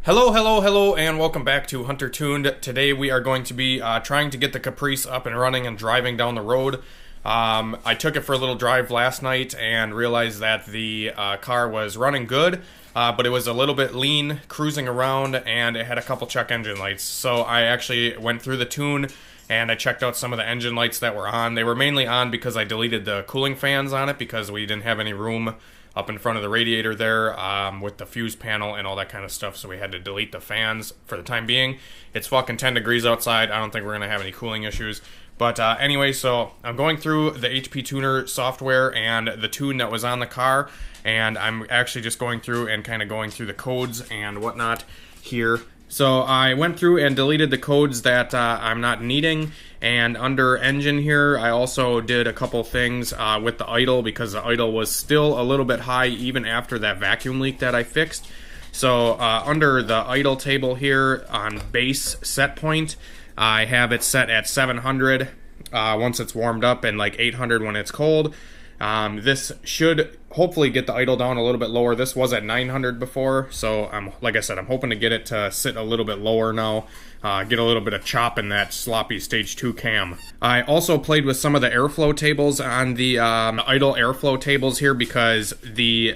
Hello, hello, hello, and welcome back to Hunter Tuned. Today we are going to be trying to get the Caprice up and running and driving down the road. I took it for a little drive last night and realized that the car was running good, but it was a little bit lean cruising around and it had a couple check engine lights. So I actually went through the tune and I checked out some of the engine lights that were on. They were mainly on because I deleted the cooling fans on it because we didn't have any room up in front of the radiator there with the fuse panel and all that kind of stuff, so we had to delete the fans for the time being. It's fucking 10 degrees outside. I don't think we're going to have any cooling issues. But anyway, so I'm going through the HpTuner software and the tune that was on the car, and I'm actually just going through and kind of going through the codes and whatnot here. So I went through and deleted the codes that I'm not needing, and under engine here I also did a couple things with the idle because the idle was still a little bit high even after that vacuum leak that I fixed. So under the idle table here on base set point, I have it set at 700 once it's warmed up and like 800 when it's cold. This should hopefully get the idle down a little bit lower. This was at 900 before, so like I said, I'm hoping to get it to sit a little bit lower now, get a little bit of chop in that sloppy stage 2 cam. I also played with some of the airflow tables on the idle airflow tables here because the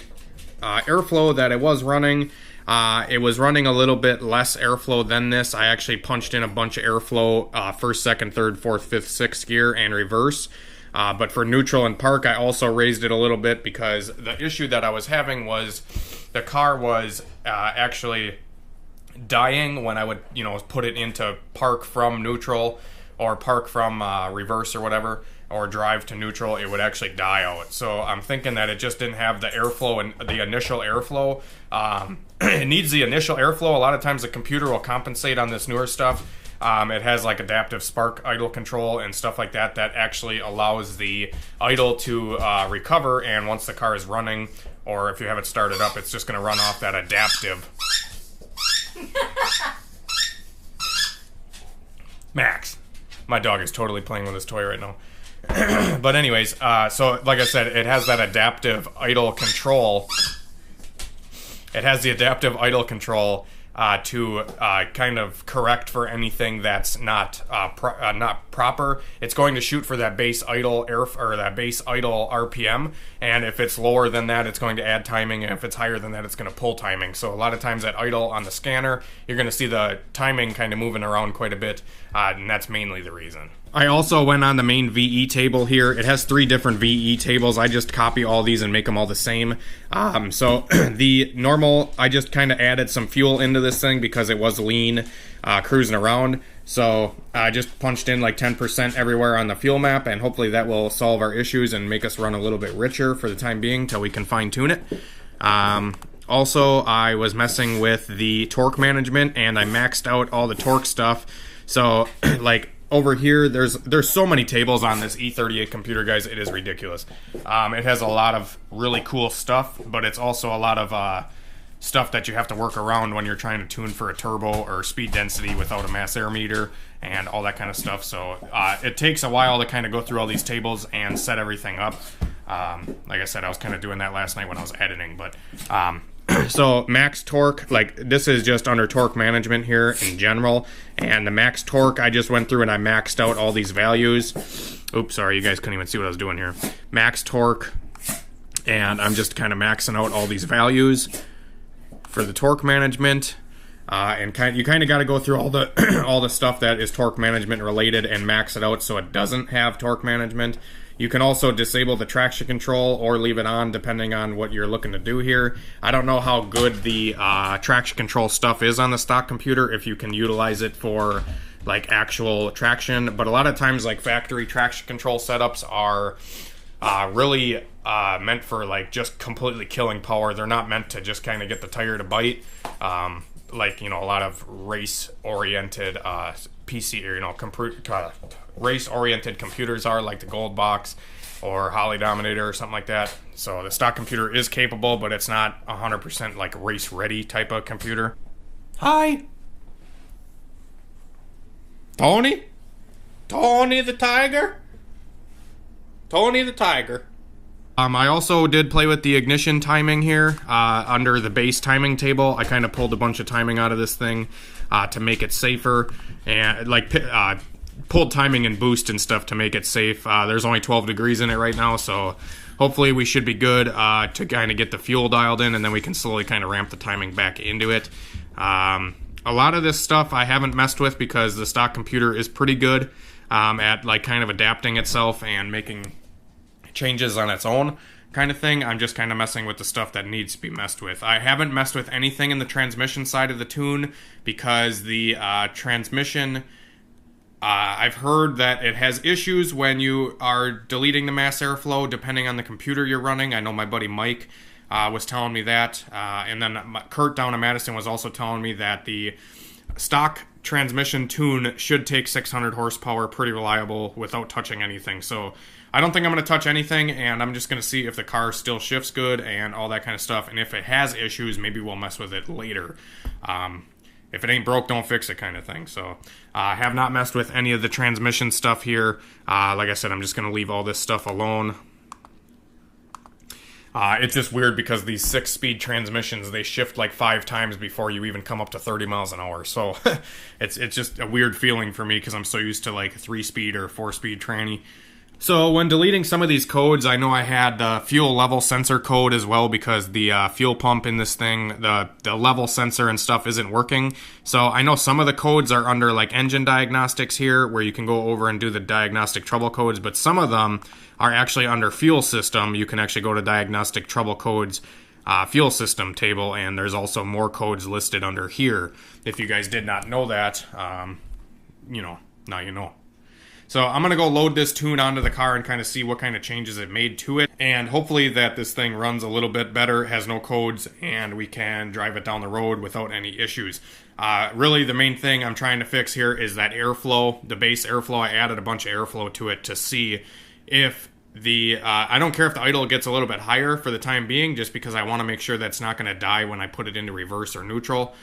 airflow that it was running a little bit less airflow than this. I actually punched in a bunch of airflow first, second, third, fourth, fifth, sixth gear and reverse. But for neutral and park, I also raised it a little bit because the issue that I was having was the car was actually dying when I would, put it into park from neutral or park from reverse or whatever, or drive to neutral. It would actually die out. So I'm thinking that it just didn't have the airflow and the initial airflow. It needs the initial airflow. A lot of times the computer will compensate on this newer stuff. It has like adaptive spark idle control and stuff like that that actually allows the idle to recover, and once the car is running, or if you have it started up, it's just going to run off that adaptive. Max. My dog is totally playing with his toy right now. But anyways, so like I said, it has that adaptive idle control. It has the adaptive idle control to kind of correct for anything that's not proper. It's going to shoot for that base idle that base idle RPM, and if it's lower than that, it's going to add timing, and if it's higher than that, it's going to pull timing. So a lot of times at idle on the scanner, you're going to see the timing kind of moving around quite a bit, and that's mainly the reason. I also went on the main VE table here. It has 3 different VE tables. I just copy all these and make them all the same. So the normal, I just kind of added some fuel into this thing because it was lean cruising around. So I just punched in like 10% everywhere on the fuel map, and hopefully that will solve our issues and make us run a little bit richer for the time being till we can fine tune it. Also, I was messing with the torque management and I maxed out all the torque stuff. So like over here, there's so many tables on this E38 computer, guys. It is ridiculous. It has a lot of really cool stuff, but it's also a lot of stuff that you have to work around when you're trying to tune for a turbo or speed density without a mass air meter and all that kind of stuff. So it takes a while to kind of go through all these tables and set everything up. Like I said, I was kind of doing that last night when I was editing, but so max torque, like this is just under torque management here in general, and the max torque, I just went through and I maxed out all these values. Oops, sorry, you guys couldn't even see what I was doing here. Max torque, and I'm just kind of maxing out all these values for the torque management. And you kind of got to go through all the all the stuff that is torque management related and max it out so it doesn't have torque management. You can also disable the traction control or leave it on depending on what you're looking to do here. I don't know how good the traction control stuff is on the stock computer, if you can utilize it for like actual traction, but a lot of times like factory traction control setups are really meant for like just completely killing power. They're not meant to just kind of get the tire to bite. Like, a lot of race-oriented PC or, race-oriented computers are, like the Gold Box or Holly Dominator or something like that. So the stock computer is capable, but it's not 100% like race-ready type of computer. Hi! Tony? Tony the Tiger? Tony the Tiger. I also did play with the ignition timing here under the base timing table. I kind of pulled a bunch of timing out of this thing to make it safer, and like pulled timing and boost and stuff to make it safe. There's only 12 degrees in it right now, so hopefully we should be good to kind of get the fuel dialed in, and then we can slowly kind of ramp the timing back into it. A lot of this stuff I haven't messed with because the stock computer is pretty good at like kind of adapting itself and making changes on its own kind of thing. I'm just kind of messing with the stuff that needs to be messed with. I haven't messed with anything in the transmission side of the tune because the transmission, I've heard that it has issues when you are deleting the mass airflow depending on the computer you're running. I know my buddy Mike was telling me that, and then Kurt down in Madison was also telling me that the stock transmission tune should take 600 horsepower, pretty reliable, without touching anything. So I don't think I'm going to touch anything, and I'm just going to see if the car still shifts good and all that kind of stuff. And if it has issues, maybe we'll mess with it later. If it ain't broke, don't fix it kind of thing. So I have not messed with any of the transmission stuff here. Like I said, I'm just going to leave all this stuff alone. It's just weird because these 6-speed transmissions, they shift like 5 times before you even come up to 30 miles an hour. So it's just a weird feeling for me because I'm so used to like 3-speed or 4-speed tranny. So when deleting some of these codes, I know I had the fuel level sensor code as well because the fuel pump in this thing, the level sensor and stuff isn't working. So I know some of the codes are under like engine diagnostics here where you can go over and do the diagnostic trouble codes, but some of them are actually under fuel system. You can actually go to diagnostic trouble codes fuel system table, and there's also more codes listed under here. If you guys did not know that, you know, now you know. So I'm going to go load this tune onto the car and kind of see what kind of changes it made to it. And hopefully that this thing runs a little bit better, has no codes, and we can drive it down the road without any issues. Really the main thing I'm trying to fix here is that airflow, the base airflow. I added a bunch of airflow to it to see if the, I don't care if the idle gets a little bit higher for the time being, just because I want to make sure that's not going to die when I put it into reverse or neutral.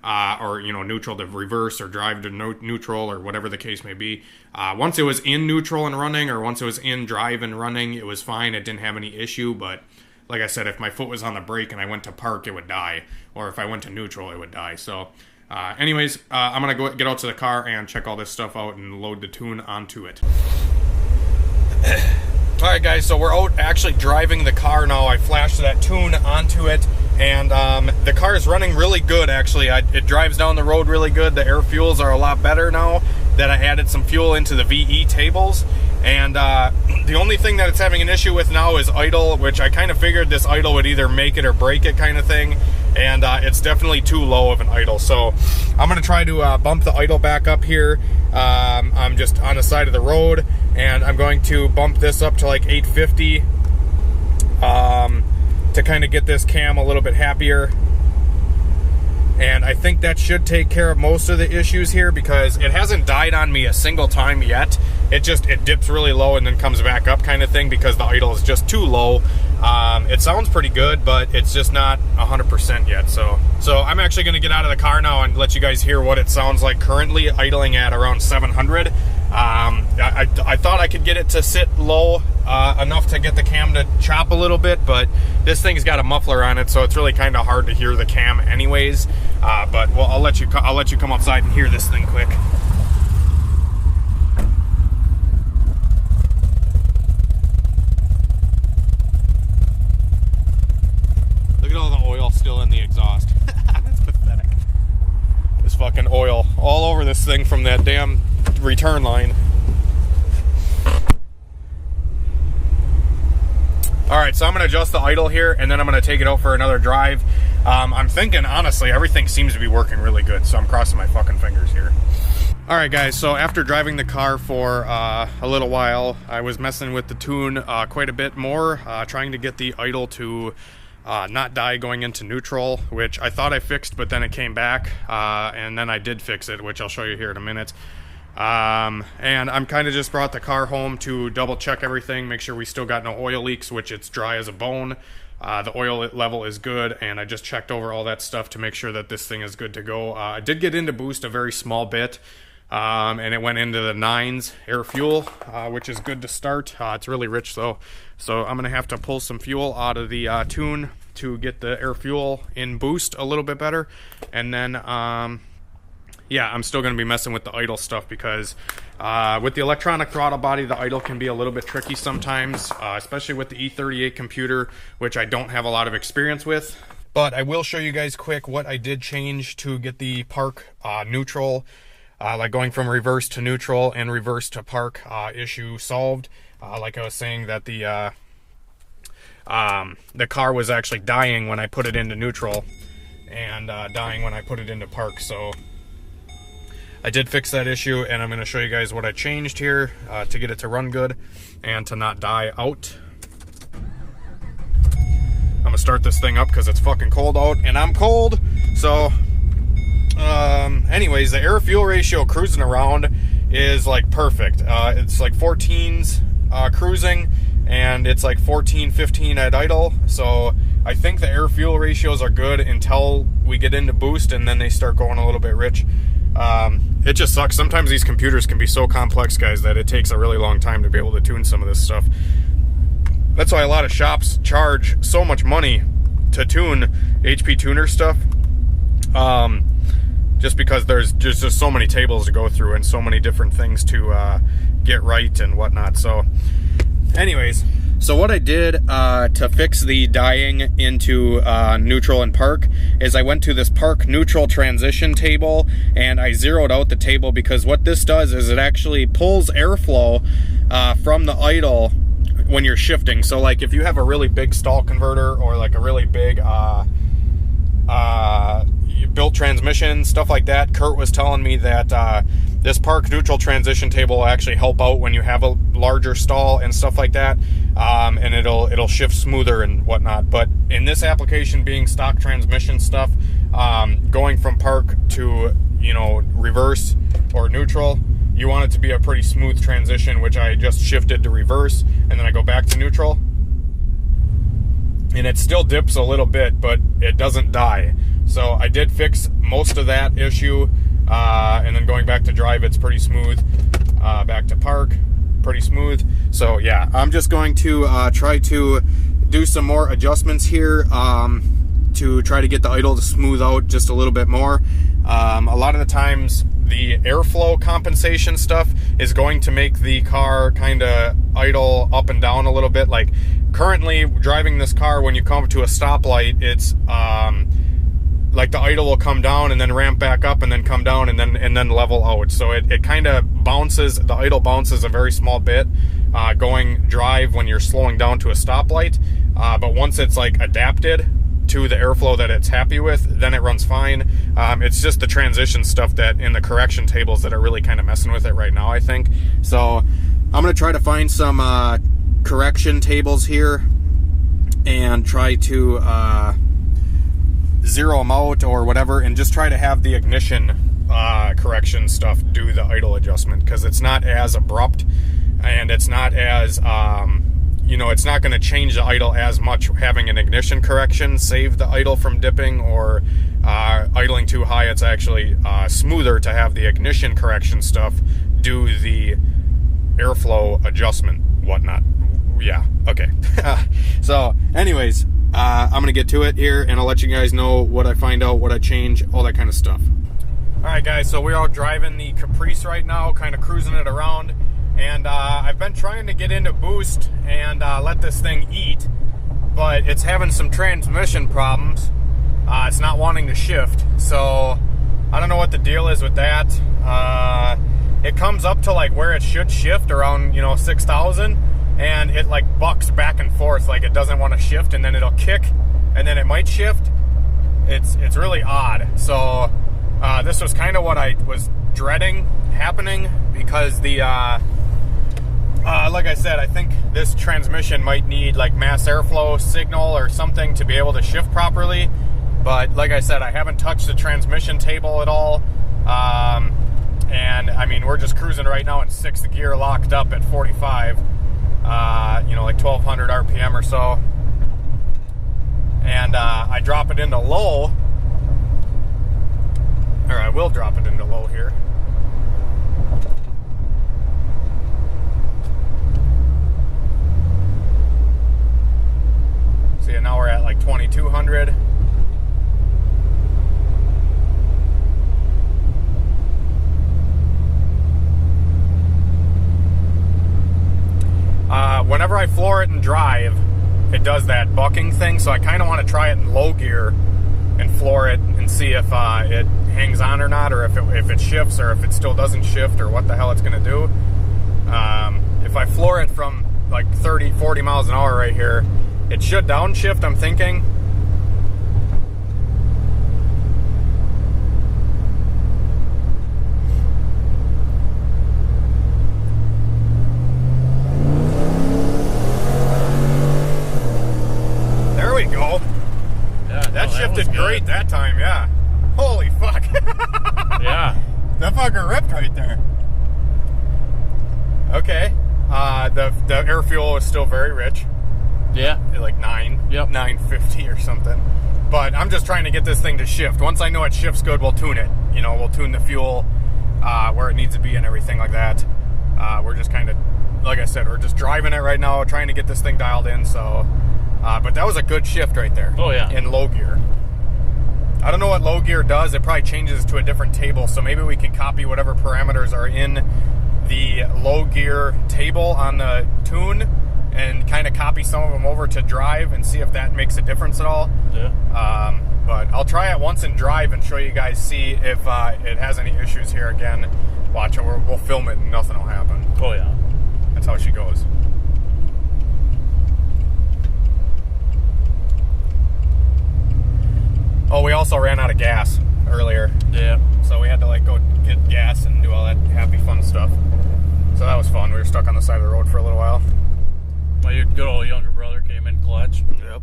Or, you know, neutral to reverse or drive to neutral or whatever the case may be. Once it was in neutral and running, or once it was in drive and running, it was fine. It didn't have any issue, but like I said, if my foot was on the brake and I went to park, it would die. Or if I went to neutral, it would die. So, anyways, I'm going to go get out to the car and check all this stuff out and load the tune onto it. Alright guys, so we're out actually driving the car now. I flashed that tune onto it, and the car is running really good actually. It drives down the road really good. The air fuels are a lot better now that I added some fuel into the VE tables. And the only thing that it's having an issue with now is idle, which I kind of figured this idle would either make it or break it kind of thing. And it's definitely too low of an idle. So I'm going to try to bump the idle back up here. I'm just on the side of the road, and I'm going to bump this up to like 850 to kind of get this cam a little bit happier. And I think that should take care of most of the issues here, because it hasn't died on me a single time yet. It dips really low and then comes back up kind of thing because the idle is just too low. It sounds pretty good, but it's just not 100% yet. So I'm actually going to get out of the car now and let you guys hear what it sounds like currently idling at around 700. I thought I could get it to sit low enough to get the cam to chop a little bit, but this thing's got a muffler on it, so it's really kind of hard to hear the cam anyways. But well, I'll let you come outside and hear this thing quick. Look at all the oil still in the exhaust. That's pathetic. There's fucking oil all over this thing from that damn return line. Alright, so I'm going to adjust the idle here, and then I'm going to take it out for another drive. I'm thinking, honestly, everything seems to be working really good, so I'm crossing my fucking fingers here. Alright guys, so after driving the car for a little while, I was messing with the tune quite a bit more, trying to get the idle to not die going into neutral, which I thought I fixed, but then it came back, and then I did fix it, which I'll show you here in a minute. And I'm kind of just brought the car home to double check everything, make sure we still got no oil leaks, which it's dry as a bone. The oil level is good, and I just checked over all that stuff to make sure that this thing is good to go. I did get into boost a very small bit, and it went into the 9s air fuel, which is good to start. It's really rich though, so I'm gonna have to pull some fuel out of the tune to get the air fuel in boost a little bit better. And then yeah, I'm still gonna be messing with the idle stuff, because with the electronic throttle body, the idle can be a little bit tricky sometimes, especially with the E38 computer, which I don't have a lot of experience with. But I will show you guys quick what I did change to get the park neutral, like going from reverse to neutral and reverse to park issue solved. Like I was saying, that the car was actually dying when I put it into neutral, and dying when I put it into park. So I did fix that issue, and I'm going to show you guys what I changed here to get it to run good and to not die out. I'm going to start this thing up because it's fucking cold out, and I'm cold. So anyways, the air fuel ratio cruising around is like perfect. It's like 14s cruising, and it's like 14, 15 at idle. So I think the air fuel ratios are good until we get into boost, and then they start going a little bit rich. It just sucks. Sometimes these computers can be so complex, guys, that it takes a really long time to be able to tune some of this stuff. That's why a lot of shops charge so much money to tune HpTuners stuff. Just because there's just so many tables to go through and so many different things to get right and whatnot. So anyways, so what I did to fix the dying into neutral and park is I went to this park neutral transition table, and I zeroed out the table, because what this does is it actually pulls airflow from the idle when you're shifting. So like if you have a really big stall converter, or like a really big built transmission, stuff like that, Kurt was telling me that this park neutral transition table will actually help out when you have a larger stall and stuff like that, and it'll shift smoother and whatnot. But in this application, being stock transmission stuff, going from park to, you know, reverse or neutral, you want it to be a pretty smooth transition, which I just shifted to reverse, and then I go back to neutral, and it still dips a little bit, but it doesn't die. So I did fix most of that issue, and then going back to drive, it's pretty smooth. Back to park, pretty smooth. So yeah, I'm just going to try to do some more adjustments here to try to get the idle to smooth out just a little bit more. A lot of the times, the airflow compensation stuff is going to make the car kind of idle up and down a little bit. Like currently driving this car, when you come to a stoplight, it's like the idle will come down and then ramp back up and then come down and then level out. So it kind of bounces, the idle bounces a very small bit going drive when you're slowing down to a stoplight. But once it's like adapted to the airflow that it's happy with, then it runs fine. It's just the transition stuff that in the correction tables that are really kind of messing with it right now, I think. So I'm going to try to find some correction tables here and try to zero them out or whatever, and just try to have the ignition correction stuff do the idle adjustment, because it's not as abrupt, and it's not as you know, it's not going to change the idle as much having an ignition correction save the idle from dipping or idling too high. It's actually smoother to have the ignition correction stuff do the airflow adjustment, whatnot. Yeah, okay. So anyways, I'm going to get to it here, and I'll let you guys know what I find out, what I change, all that kind of stuff. Alright guys, so we're out driving the Caprice right now, kind of cruising it around. And I've been trying to get into boost and let this thing eat, but it's having some transmission problems. It's not wanting to shift, so I don't know what the deal is with that. It comes up to like where it should shift, around, you know, 6,000, and it like bucks back and forth, like it doesn't want to shift, and then it'll kick, and then it might shift. It's really odd. So this was kind of what I was dreading happening, because the like I said, I think this transmission might need like mass airflow signal or something to be able to shift properly. But like I said, I haven't touched the transmission table at all. And I mean, we're just cruising right now in 6th gear, locked up at 45, you know, like 1200 RPM or so. And I drop it into low, or I will drop it into low here. 200. Whenever I floor it and drive, it does that bucking thing, so I kind of want to try it in low gear and floor it and see if it hangs on or not, or if it shifts, or if it still doesn't shift, or what the hell it's going to do. If I floor it from like 30, 40 miles an hour right here, it should downshift, I'm thinking. There we go. Yeah, that shifted great that time, yeah. Holy fuck. Yeah. That fucker ripped right there. Okay. The air fuel is still very rich. Yeah. Like 950 or something. But I'm just trying to get this thing to shift. Once I know it shifts good, we'll tune it. You know, we'll tune the fuel where it needs to be and everything like that. We're just kind of, like I said, we're just driving it right now, trying to get this thing dialed in. So, but that was a good shift right there. Oh, yeah. In low gear. I don't know what low gear does. It probably changes to a different table. So maybe we can copy whatever parameters are in the low gear table on the tune and kind of copy some of them over to drive and see if that makes a difference at all. Yeah. But I'll try it once in drive and show you guys, see if it has any issues here again. Watch it. We'll film it and nothing will happen. Oh, yeah. That's how she goes. Oh, we also ran out of gas earlier. Yeah. So we had to like go get gas and do all that happy fun stuff. So that was fun. We were stuck on the side of the road for a little while. My good old younger brother came in clutch. Yep.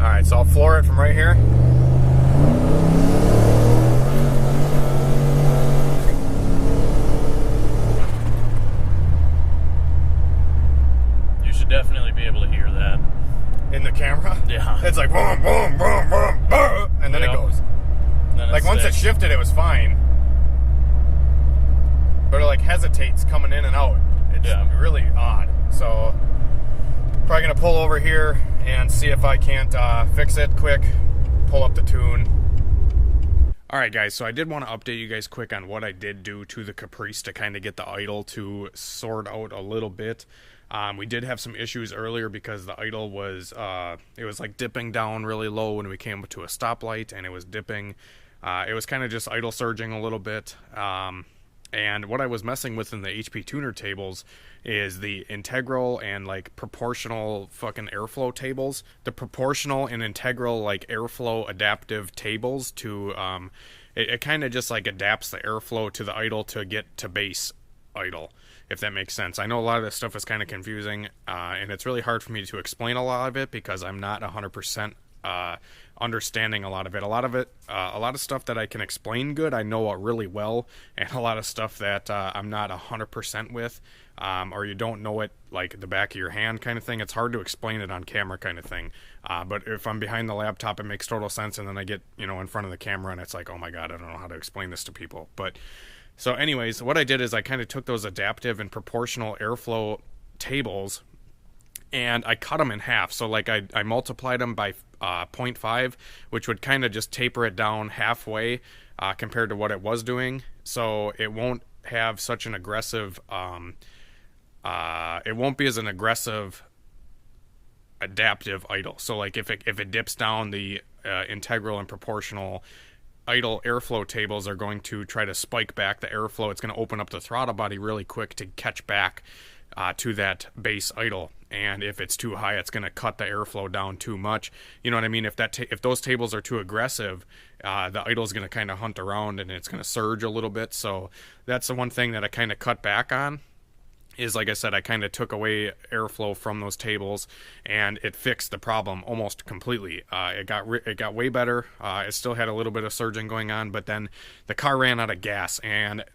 Alright, so I'll floor it from right here. You should definitely be able to hear that. In the camera? Yeah. It's like boom, boom, boom, boom, boom, and then it goes. Then Like once it shifted, it was fine. But it like hesitates coming in and out. It's really odd. So probably gonna pull over here and see if I can't fix it quick. Pull up the tune. Alright guys, so I did want to update you guys quick on what I did do to the Caprice to kind of get the idle to sort out a little bit. We did have some issues earlier because the idle was, it was like dipping down really low when we came to a stoplight, and it was dipping. It was kind of just idle surging a little bit. And what I was messing with in the HpTuner tables is the integral and like proportional fucking airflow tables. The proportional and integral like airflow adaptive tables to, it kind of just like adapts the airflow to the idle to get to base idle, if that makes sense. I know a lot of this stuff is kind of confusing, and it's really hard for me to explain a lot of it because I'm not 100% understanding a lot of it. A lot of stuff that I can explain good, I know really well, and a lot of stuff that I'm not 100% with, or you don't know it like the back of your hand kind of thing. It's hard to explain it on camera kind of thing. But if I'm behind the laptop, it makes total sense, and then I get, in front of the camera, and it's like, oh my god, I don't know how to explain this to people. But so anyways, what I did is I kind of took those adaptive and proportional airflow tables and I cut them in half. So like I multiplied them by 0.5, which would kind of just taper it down halfway compared to what it was doing. So it won't have such an aggressive, it won't be as an aggressive adaptive idle. So like if it dips down, the integral and proportional idle airflow tables are going to try to spike back the airflow. It's going to open up the throttle body really quick to catch back to that base idle. And if it's too high, it's going to cut the airflow down too much. You know what I mean? If if those tables are too aggressive, the idle is going to kind of hunt around and it's going to surge a little bit. So that's the one thing that I kind of cut back on. Is, like I said, I kind of took away airflow from those tables, and it fixed the problem almost completely. It got way better. It still had a little bit of surging going on, but then the car ran out of gas, and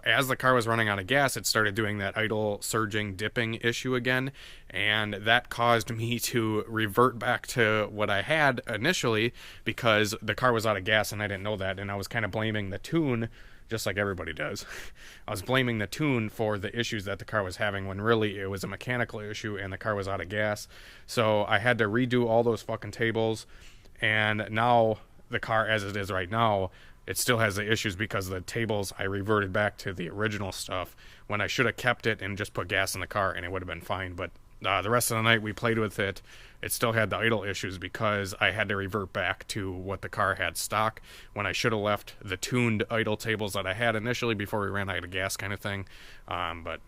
as the car was running out of gas, it started doing that idle, surging, dipping issue again, and that caused me to revert back to what I had initially because the car was out of gas, and I didn't know that, and I was kind of blaming the tune just like everybody does. I was blaming the tune for the issues that the car was having when really it was a mechanical issue and the car was out of gas. So I had to redo all those fucking tables, and now the car as it is right now, it still has the issues because the tables, I reverted back to the original stuff when I should have kept it and just put gas in the car and it would have been fine. But the rest of the night we played with it. It still had the idle issues because I had to revert back to what the car had stock when I should have left the tuned idle tables that I had initially before we ran out of gas kind of thing. But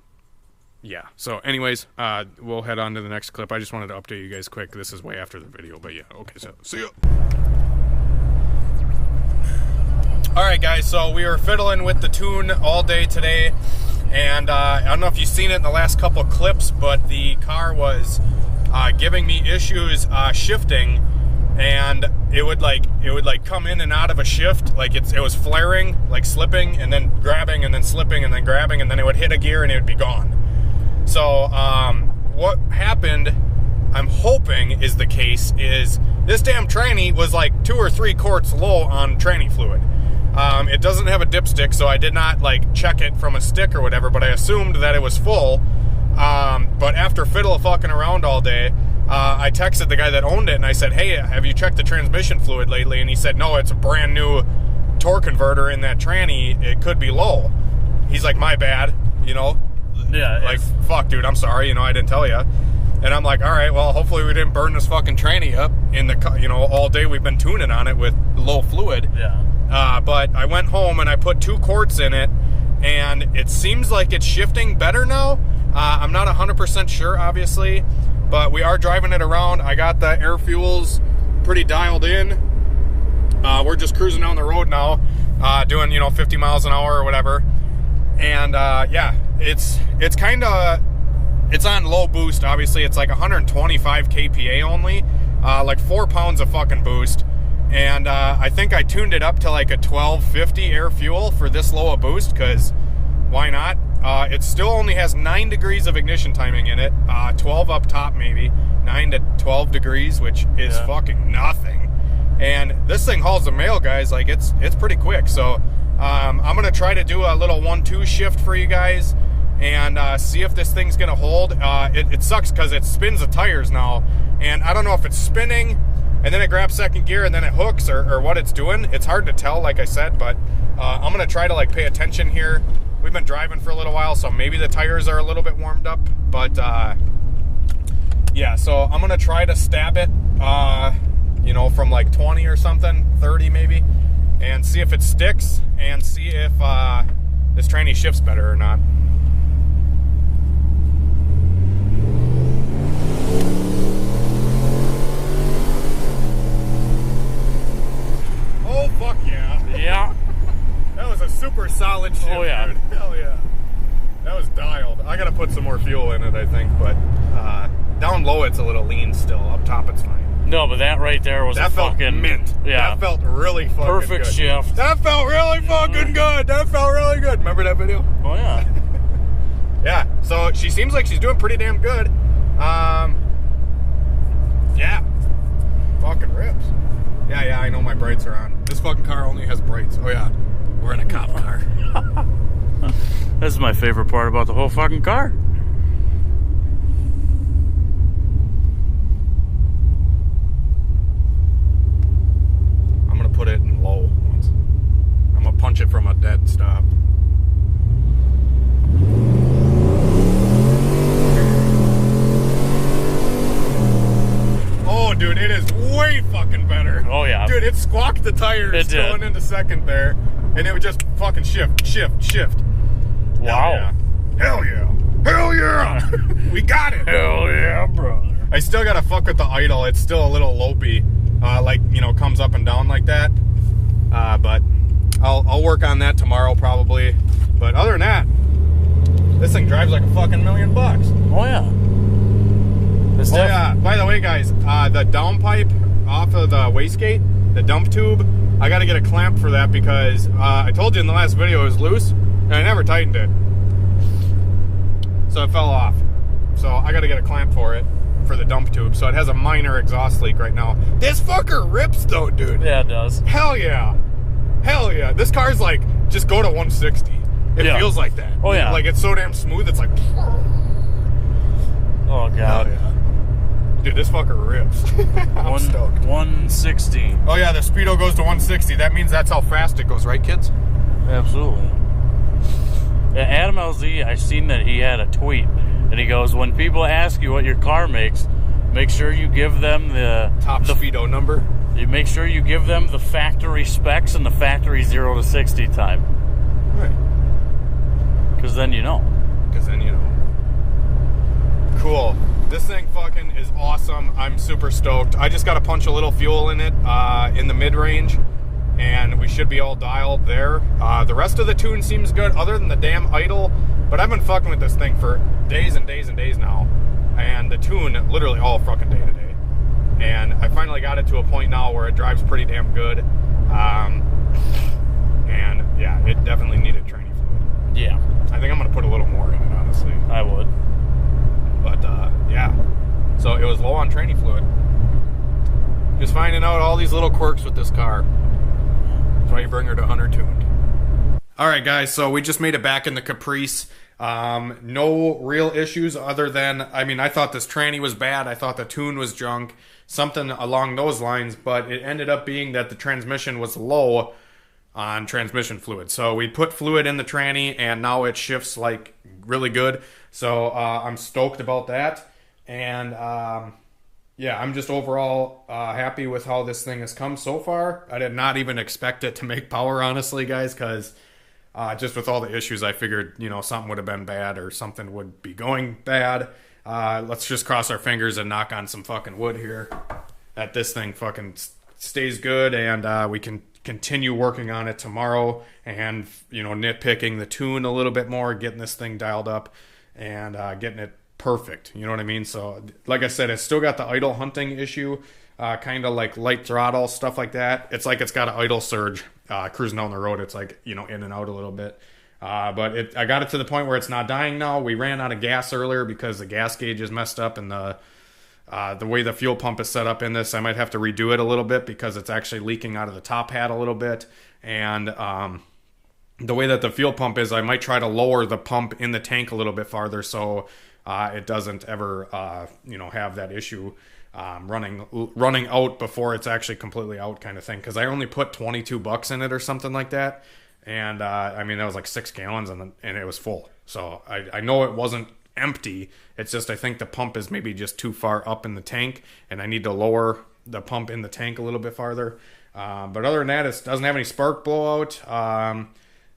yeah, so anyways, we'll head on to the next clip. I just wanted to update you guys quick. This is way after the video, but yeah, okay, so see ya. Alright guys, so we were fiddling with the tune all day today, and I don't know if you've seen it in the last couple clips, but the car was giving me issues shifting, and it would come in and out of a shift, like it was flaring, like slipping and then grabbing and then slipping and then grabbing, and then it would hit a gear and it would be gone. So what happened, I'm hoping is the case, is this damn tranny was like 2 or 3 quarts low on tranny fluid. It doesn't have a dipstick, so I did not like check it from a stick or whatever, but I assumed that it was full. But after fiddle fucking around all day, I texted the guy that owned it and I said, hey, have you checked the transmission fluid lately? And he said, no, it's a brand new torque converter in that tranny. It could be low. He's like, my bad, you know? Yeah. Like, fuck, dude, I'm sorry, you know, I didn't tell you. And I'm like, all right, well, hopefully we didn't burn this fucking tranny up in the, you know, all day we've been tuning on it with low fluid. Yeah. But I went home and I put 2 quarts in it, and it seems like it's shifting better now. I'm not 100% sure, obviously, but we are driving it around. I got the air fuels pretty dialed in. We're just cruising down the road now, doing, you know, 50 miles an hour or whatever. And yeah, it's on low boost. Obviously, it's like 125 kPa only, like 4 pounds of fucking boost. And I think I tuned it up to like a 1250 air fuel for this low a boost, because why not? It still only has 9 degrees of ignition timing in it, 12 up top maybe, 9 to 12 degrees, which is fucking nothing. And this thing hauls the mail, guys. Like, it's pretty quick. So I'm gonna try to do a little 1-2 shift for you guys and see if this thing's gonna hold. It sucks because it spins the tires now, and I don't know if it's spinning and then it grabs second gear and then it hooks, or what it's doing. It's hard to tell, like I said, but I'm gonna try to like pay attention here. We've been driving for a little while, so maybe the tires are a little bit warmed up, but yeah, so I'm gonna try to stab it, you know, from like 20 or something, 30 maybe, and see if it sticks, and see if this tranny shifts better or not. Oh, fuck yeah. Yeah. That was a super solid shift, Oh, yeah. dude. Hell yeah. That was dialed. I gotta put some more fuel in it, I think, but down low it's a little lean still. Up top it's fine. No, but that right there was That felt fucking mint. Yeah. That felt really fucking Perfect good. shift. That felt really fucking good. That felt really good. Remember that video? Oh yeah. Yeah. So she seems like she's doing pretty damn good. Yeah. Fucking rips. Yeah, I know my brights are on. This fucking car only has brights. Oh yeah. We're in a cop car. This is my favorite part about the whole fucking car. I'm gonna put it in low once. I'm gonna punch it from a dead stop. Oh, dude, it is way fucking better. Oh yeah. Dude, it squawked the tires It did. going into second there, and it would just fucking shift. Wow. Hell yeah. Hell yeah. We got it. Hell yeah, brother. I still gotta fuck with the idle. It's still a little lopey, like, you know, comes up and down like that. But I'll work on that tomorrow probably. But other than that, this thing drives like a fucking $1,000,000. Oh yeah. This Oh yeah. By the way, guys, the downpipe off of the wastegate, the dump tube, I gotta get a clamp for that because I told you in the last video it was loose and I never tightened it. So it fell off. So I gotta get a clamp for it, for the dump tube. So it has a minor exhaust leak right now. This fucker rips though, dude. Yeah, it does. Hell yeah. Hell yeah. This car's like Just go to 160. It feels like that. Oh, yeah. Like, it's so damn smooth, it's like... Oh, God. Oh, yeah. Dude, this fucker rips. I'm stoked. 160. Oh, yeah, the speedo goes to 160. That means that's how fast it goes, right, kids? Absolutely. Yeah, Adam LZ, I seen that he had a tweet, and he goes, when people ask you what your car makes, make sure you give them the speedo number. You make sure you give them the factory specs and the factory 0 to 60 time. Right. Because then you know. Cool. This thing fucking is awesome. I'm super stoked. I just got to punch a little fuel in it in the mid-range, and we should be all dialed there. The rest of the tune seems good other than the damn idle, but I've been fucking with this thing for days and days and days now, and the tune literally all fucking day to day. And I finally got it to a point now where it drives pretty damn good. And yeah, it definitely needed training fluid. Yeah. I think I'm going to put a little more in it, honestly. I would. But yeah, so it was low on training fluid. Just finding out all these little quirks with this car. That's why you bring her to under-tuned. Alright guys, so we just made it back in the Caprice. No real issues other than, I mean, I thought this tranny was bad. I thought the tune was junk. Something along those lines, but it ended up being that the transmission was low on transmission fluid. So we put fluid in the tranny, and now it shifts like really good. So I'm stoked about that. And yeah, I'm just overall happy with how this thing has come so far. I did not even expect it to make power, honestly, guys, because just with all the issues, I figured, you know, something would have been bad or something would be going bad. Let's just cross our fingers and knock on some fucking wood here that this thing fucking stays good, and we can continue working on it tomorrow and, you know, nitpicking the tune a little bit more, getting this thing dialed up and getting it perfect. You know what I mean? So like I said, it's still got the idle hunting issue, kind of like light throttle, stuff like that. It's like it's got an idle surge cruising down the road. It's like, you know, in and out a little bit. But I got it to the point where it's not dying now. We ran out of gas earlier because the gas gauge is messed up, and the way the fuel pump is set up in this, I might have to redo it a little bit because it's actually leaking out of the top hat a little bit. And the way that the fuel pump is, I might try to lower the pump in the tank a little bit farther so it doesn't ever, you know, have that issue running out before it's actually completely out, kind of thing. Because I only put $22 in it or something like that. And I mean, that was like 6 gallons, and it was full. So I know it wasn't empty. It's just I think the pump is maybe just too far up in the tank, and I need to lower the pump in the tank a little bit farther. But other than that, it doesn't have any spark blowout.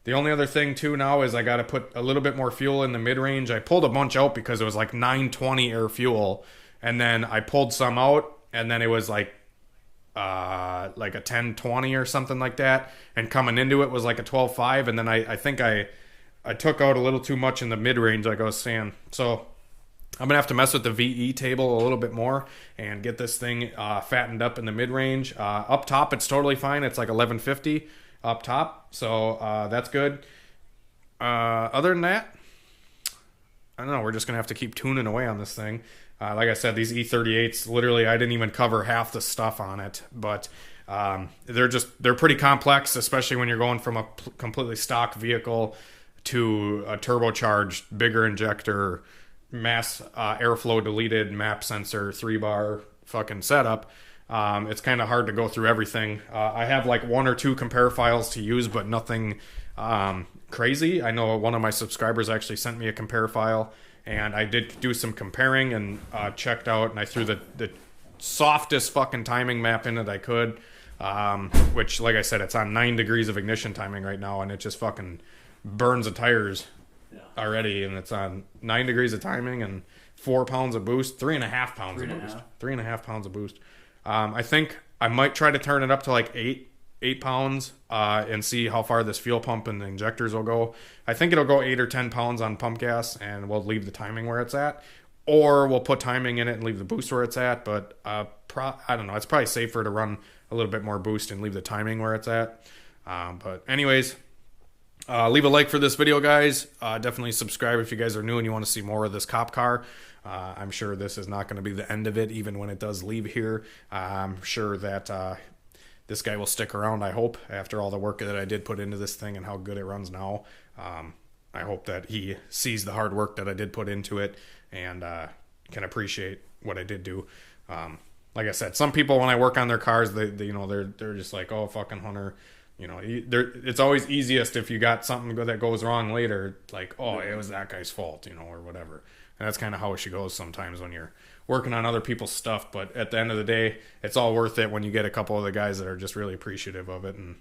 The only other thing too now is I got to put a little bit more fuel in the mid-range. I pulled a bunch out because it was like 920 air fuel, and then I pulled some out, and then it was like a 1020 or something like that, and coming into it was like a 12.5, and then I think I took out a little too much in the mid-range, like I was saying. So I'm gonna have to mess with the VE table a little bit more and get this thing fattened up in the mid-range. Up top it's totally fine. It's like 1150 up top, so that's good. Other than that, I don't know, we're just gonna have to keep tuning away on this thing. Like I said, these E38s, literally, I didn't even cover half the stuff on it, but they're pretty complex, especially when you're going from a completely stock vehicle to a turbocharged, bigger injector, mass airflow deleted map sensor 3-bar fucking setup. It's kind of hard to go through everything. I have like 1 or 2 compare files to use, but nothing crazy. I know one of my subscribers actually sent me a compare file, and I did do some comparing and checked out, and I threw the softest fucking timing map in it I could, which, like I said, it's on 9 degrees of ignition timing right now, and it just fucking burns the tires already, and it's on 9 degrees of timing and 4 pounds of boost, 3.5 pounds of boost. 3.5 pounds of boost. I think I might try to turn it up to like 8 pounds and see how far this fuel pump and the injectors will go. I think it'll go 8 or 10 pounds on pump gas, and we'll leave the timing where it's at, or we'll put timing in it and leave the boost where it's at. But I don't know, it's probably safer to run a little bit more boost and leave the timing where it's at. But anyways, leave a like for this video, guys. Definitely subscribe if you guys are new and you want to see more of this cop car. I'm sure this is not going to be the end of it, even when it does leave here. I'm sure that this guy will stick around, I hope, after all the work that I did put into this thing and how good it runs now. I hope that he sees the hard work that I did put into it and can appreciate what I did do. Like I said, some people when I work on their cars, they're just like, oh, fucking Hunter. It's always easiest if you got something that goes wrong later, like, oh, it was that guy's fault, or whatever. And that's kind of how she goes sometimes when you're working on other people's stuff. But at the end of the day, it's all worth it when you get a couple of the guys that are just really appreciative of it and,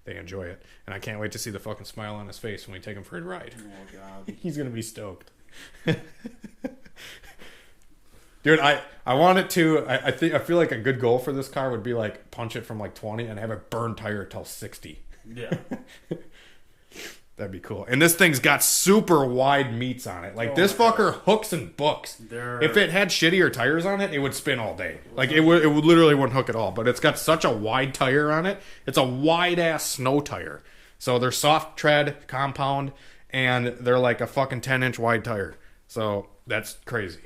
they enjoy it. And I can't wait to see the fucking smile on his face when we take him for a ride. Oh, God. He's going to be stoked. Dude, I want it to. I feel like a good goal for this car would be like punch it from like 20 and have a burn tire till 60. Yeah. That'd be cool. And this thing's got super wide meats on it. Like this fucker hooks and books. If it had shittier tires on it, it would spin all day. Like it would literally wouldn't hook at all. But it's got such a wide tire on it. It's a wide ass snow tire. So they're soft tread compound and they're like a fucking 10-inch wide tire. So that's crazy.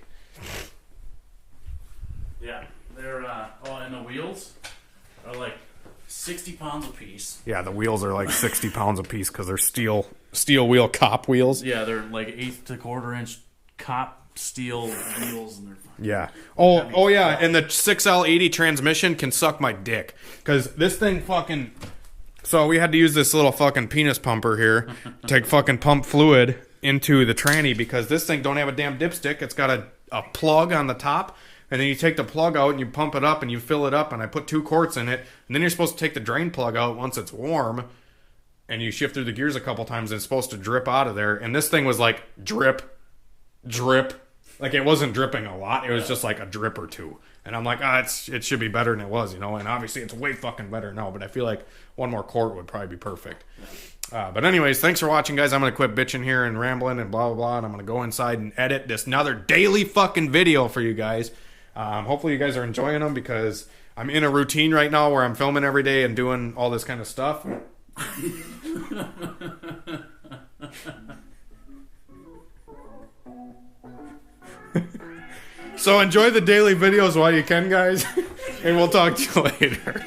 Yeah, they're and the wheels are like 60 pounds a piece. Yeah, the wheels are like 60 pounds a piece because they're steel wheel cop wheels. Yeah, they're like 1/8 to 1/4 inch cop steel wheels, and they're yeah. Oh yeah, and the 6L80 transmission can suck my dick because this thing fucking. So we had to use this little fucking penis pumper here to fucking pump fluid into the tranny because this thing don't have a damn dipstick. It's got a plug on the top. And then you take the plug out and you pump it up and you fill it up. And I put 2 quarts in it. And then you're supposed to take the drain plug out once it's warm. And you shift through the gears a couple times and it's supposed to drip out of there. And this thing was like drip, drip. Like it wasn't dripping a lot. It was just like a drip or two. And I'm like, it should be better than it was, And obviously it's way fucking better now. But I feel like 1 more quart would probably be perfect. But anyways, thanks for watching, guys. I'm going to quit bitching here and rambling and blah, blah, blah. And I'm going to go inside and edit this another daily fucking video for you guys. Hopefully you guys are enjoying them because I'm in a routine right now where I'm filming every day and doing all this kind of stuff. So enjoy the daily videos while you can, guys, and we'll talk to you later.